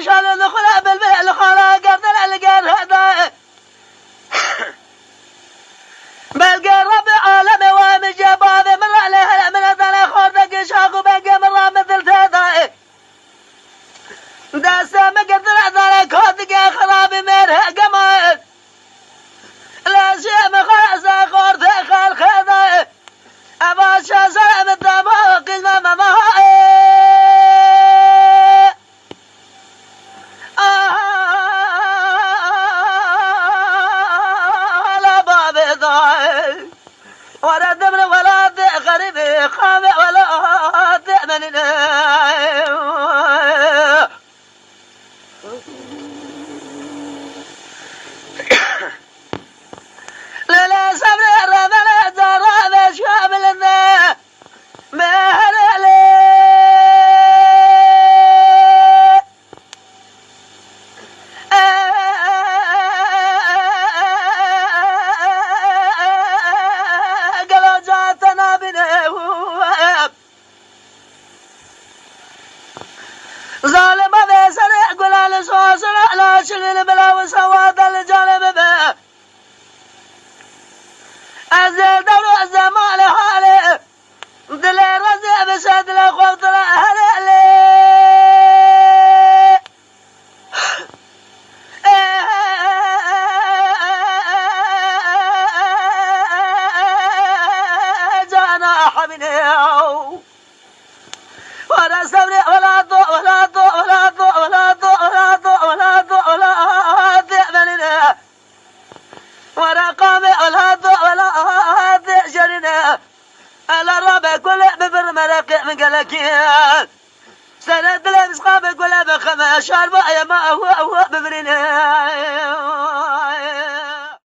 شال دخل بالبيل خلا قبل القر هذا بلقى رب عالم ومجباب من عليه من ذا خردك شاق بقى من مثل هذا داس مقدر ذا خردك خراب مره قمر لا شيء مخاز خرد خال خذا أبا شاسر من دماغ ما ولا دمر ولا غريب خامع ولا تأمن لا لا صبر رمل درام شاملنا مهل لي ظالم بيسر قلال سواسر لا شغل بلا وسواد الجانب به أزل دور الزمان حالي دلي رزي بسد لخوف طلع هلي جانا حبيني ولا استمرئ ولا ضوء ولا ضوء ولا ضوء ولا ضوء ولا ضوء ولا ضوء ولا ذئبنا ولا قامع ولا ضوء ولا ذئجرنا على الربع كل بفر مرقع من قلقين سند لمس قابل كل بخمش أربع يا ما هو بفرنا